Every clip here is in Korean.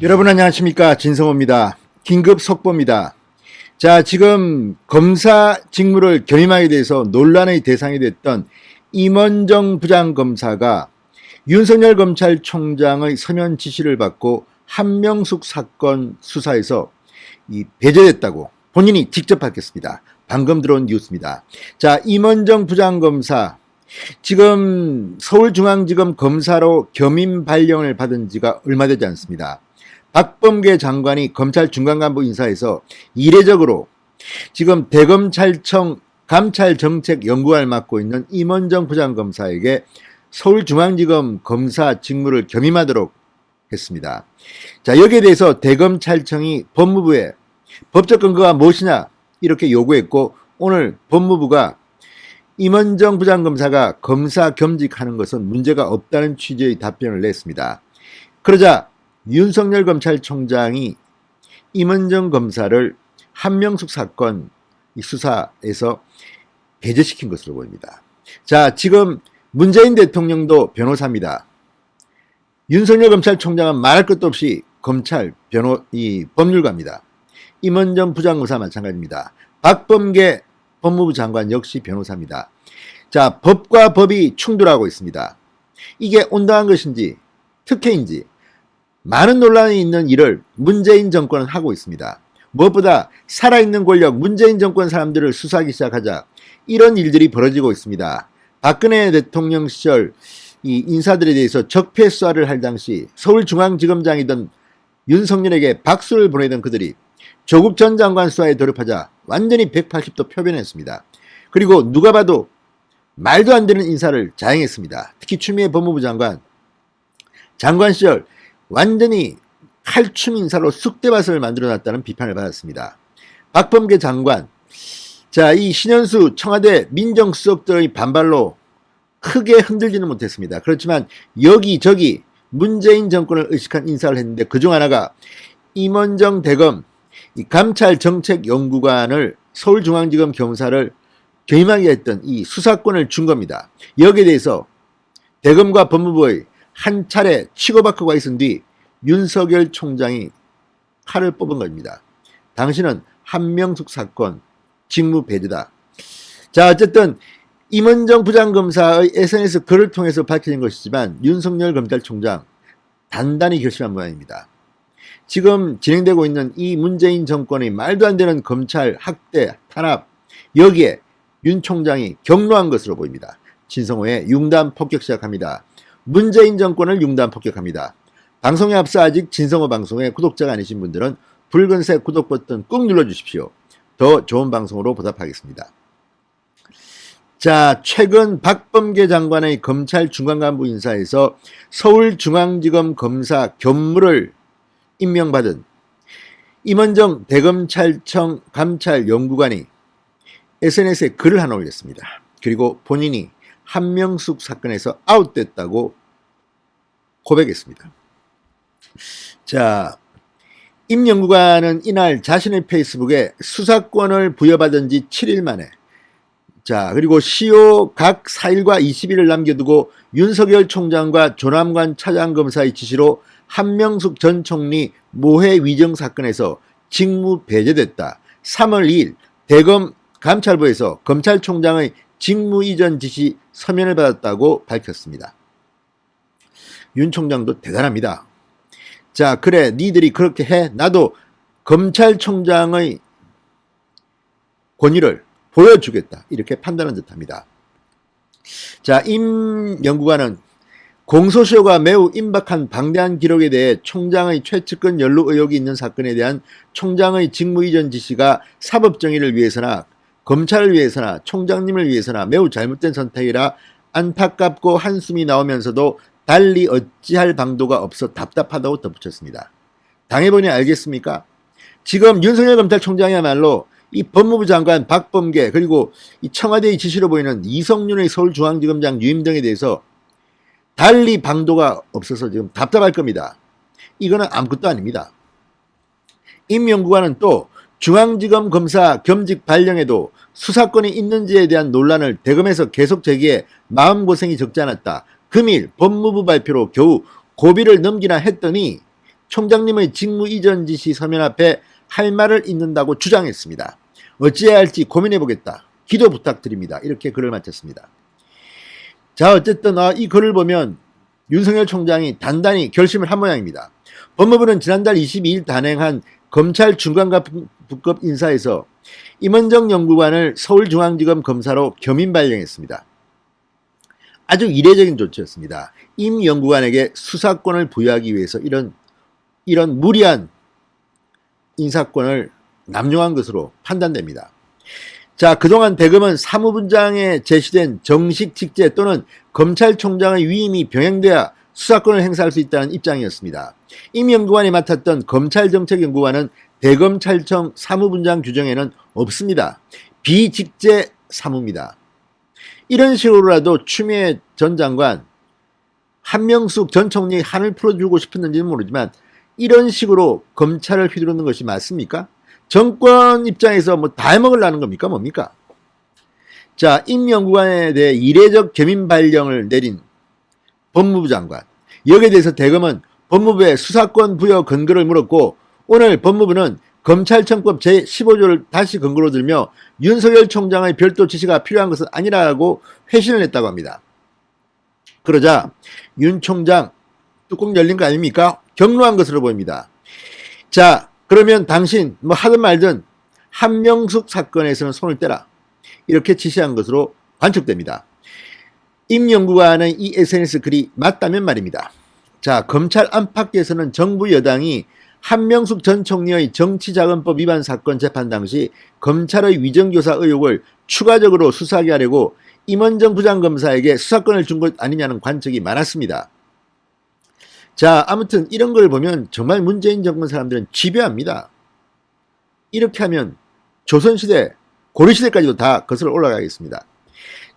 여러분 안녕하십니까, 진성호입니다. 긴급 속보입니다. 자, 지금 검사 직무를 겸임하게 돼서 논란의 대상이 됐던 임원정 부장검사가 윤석열 검찰총장의 서면 지시를 받고 한명숙 사건 수사에서 배제됐다고 본인이 직접 밝혔습니다. 방금 들어온 뉴스입니다. 자, 임원정 부장검사 지금 서울중앙지검 검사로 겸임 발령을 받은 지가 얼마 되지 않습니다. 박범계 장관이 검찰 중간간부 인사에서 이례적으로 지금 대검찰청 감찰정책연구관을 맡고 있는 임원정 부장검사에게 서울중앙지검 검사 직무를 겸임하도록 했습니다. 자, 여기에 대해서 대검찰청이 법무부에 법적 근거가 무엇이냐 이렇게 요구했고, 오늘 법무부가 임원정 부장검사가 검사 겸직하는 것은 문제가 없다는 취지의 답변을 냈습니다. 그러자 윤석열 검찰총장이 임원정 검사를 한명숙 사건 수사에서 배제시킨 것으로 보입니다. 자, 지금 문재인 대통령도 변호사입니다. 윤석열 검찰총장은 말할 것도 없이 법률가입니다. 임원정 부장검사 마찬가지입니다. 박범계 법무부 장관 역시 변호사입니다. 자, 법과 법이 충돌하고 있습니다. 이게 온당한 것인지 특혜인지 많은 논란이 있는 일을 문재인 정권은 하고 있습니다. 무엇보다 살아있는 권력 문재인 정권 사람들을 수사하기 시작하자 이런 일들이 벌어지고 있습니다. 박근혜 대통령 시절 이 인사들에 대해서 적폐 수사를 할 당시 서울중앙지검장이던 윤석열에게 박수를 보내던 그들이 조국 전 장관 수사에 돌입하자 완전히 180도 표변했습니다. 그리고 누가 봐도 말도 안 되는 인사를 자행했습니다. 특히 추미애 법무부 장관 시절 완전히 칼춤 인사로 쑥대밭을 만들어놨다는 비판을 받았습니다. 박범계 장관, 자, 이 신현수 청와대 민정수석들의 반발로 크게 흔들지는 못했습니다. 그렇지만 여기저기 문재인 정권을 의식한 인사를 했는데 그중 하나가 임원정 대검 감찰정책연구관을 서울중앙지검 검사를 겸임하게 했던 이 수사권을 준 겁니다. 여기에 대해서 대검과 법무부의 한 차례 치고받고가 있은 뒤 윤석열 총장이 칼을 뽑은 겁니다. 당신은 한명숙 사건 직무 배제다. 자, 어쨌든 임원정 부장검사의 SNS 글을 통해서 밝혀진 것이지만 윤석열 검찰총장 단단히 결심한 모양입니다. 지금 진행되고 있는 이 문재인 정권의 말도 안 되는 검찰 학대, 탄압, 여기에 윤 총장이 격노한 것으로 보입니다. 진성호의 융단 폭격 시작합니다. 문재인 정권을 융단 폭격합니다. 방송에 앞서 아직 진성호 방송의 구독자가 아니신 분들은 붉은색 구독 버튼 꾹 눌러주십시오. 더 좋은 방송으로 보답하겠습니다. 자, 최근 박범계 장관의 검찰 중간간부 인사에서 서울중앙지검 검사 겸무를 임명받은 임원정 대검찰청 감찰연구관이 SNS에 글을 하나 올렸습니다. 그리고 본인이 한명숙 사건에서 아웃됐다고 고백했습니다. 자, 임 연구관은 이날 자신의 페이스북에 수사권을 부여받은 지 7일 만에, 자, 그리고 시효 각 4일과 20일을 남겨두고 윤석열 총장과 조남관 차장검사의 지시로 한명숙 전 총리 모해 위정 사건에서 직무 배제됐다. 3월 2일 대검 감찰부에서 검찰총장의 직무 이전 지시 서면을 받았다고 밝혔습니다. 윤 총장도 대단합니다. 자, 그래, 니들이 그렇게 해. 나도 검찰총장의 권위를 보여주겠다. 이렇게 판단한 듯합니다. 자, 임 연구관은 공소시효가 매우 임박한 방대한 기록에 대해 총장의 최측근 연루 의혹이 있는 사건에 대한 총장의 직무 이전 지시가 사법정의를 위해서나 검찰을 위해서나 총장님을 위해서나 매우 잘못된 선택이라 안타깝고 한숨이 나오면서도 달리 어찌할 방도가 없어 답답하다고 덧붙였습니다. 당해보니 알겠습니까? 지금 윤석열 검찰총장이야말로 이 법무부 장관 박범계 그리고 이 청와대의 지시로 보이는 이성윤의 서울중앙지검장 유임 등에 대해서 달리 방도가 없어서 지금 답답할 겁니다. 이거는 아무것도 아닙니다. 임 연구관은 또 중앙지검 검사 겸직 발령에도 수사권이 있는지에 대한 논란을 대검에서 계속 제기해 마음고생이 적지 않았다. 금일 법무부 발표로 겨우 고비를 넘기나 했더니 총장님의 직무 이전 지시 서면 앞에 할 말을 잇는다고 주장했습니다. 어찌해야 할지 고민해보겠다. 기도 부탁드립니다. 이렇게 글을 마쳤습니다. 자, 어쨌든 이 글을 보면 윤석열 총장이 단단히 결심을 한 모양입니다. 법무부는 지난달 22일 단행한 검찰 중간부급 인사에서 임원정 연구관을 서울중앙지검 검사로 겸임 발령했습니다. 아주 이례적인 조치였습니다. 임 연구관에게 수사권을 부여하기 위해서 이런 무리한 인사권을 남용한 것으로 판단됩니다. 자, 그동안 대검은 사무분장에 제시된 정식 직제 또는 검찰총장의 위임이 병행돼야 수사권을 행사할 수 있다는 입장이었습니다. 임 연구관이 맡았던 검찰정책연구관은 대검찰청 사무분장 규정에는 없습니다. 비직제 사무입니다. 이런 식으로라도 추미애 전 장관, 한명숙 전 총리 한을 풀어주고 싶었는지는 모르지만 이런 식으로 검찰을 휘두르는 것이 맞습니까? 정권 입장에서 뭐 다 해먹으려는 겁니까? 뭡니까? 자, 임 연구관에 대해 이례적 겸임 발령을 내린 법무부 장관. 여기에 대해서 대검은 법무부에 수사권 부여 근거를 물었고 오늘 법무부는 검찰청법 제15조를 다시 근거로 들며 윤석열 총장의 별도 지시가 필요한 것은 아니라고 회신을 했다고 합니다. 그러자 윤 총장 뚜껑 열린 거 아닙니까? 격노한 것으로 보입니다. 자, 그러면 당신 뭐 하든 말든 한명숙 사건에서는 손을 떼라. 이렇게 지시한 것으로 관측됩니다. 임 연구관의 이 SNS 글이 맞다면 말입니다. 자, 검찰 안팎에서는 정부 여당이 한명숙 전 총리의 정치자금법 위반 사건 재판 당시 검찰의 위정교사 의혹을 추가적으로 수사하게 하려고 임원정 부장검사에게 수사권을 준 것 아니냐는 관측이 많았습니다. 자, 아무튼 이런 걸 보면 정말 문재인 정권 사람들은 집요합니다. 이렇게 하면 조선시대, 고려시대까지도 다 거슬러 올라가겠습니다.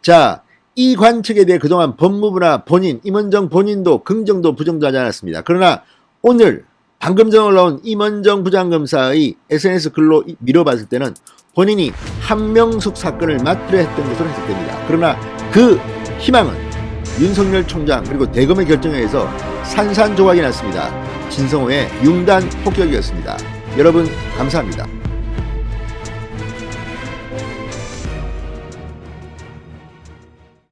자, 이 관측에 대해 그동안 법무부나 본인, 임원정 본인도 긍정도 부정도 하지 않았습니다. 그러나 오늘 방금 전 올라온 임원정 부장검사의 SNS 글로 미뤄봤을 때는 본인이 한명숙 사건을 맡으려 했던 것으로 해석됩니다. 그러나 그 희망은 윤석열 총장 그리고 대검의 결정에 의해서 산산조각이 났습니다. 진성호의 융단 폭격이었습니다. 여러분 감사합니다.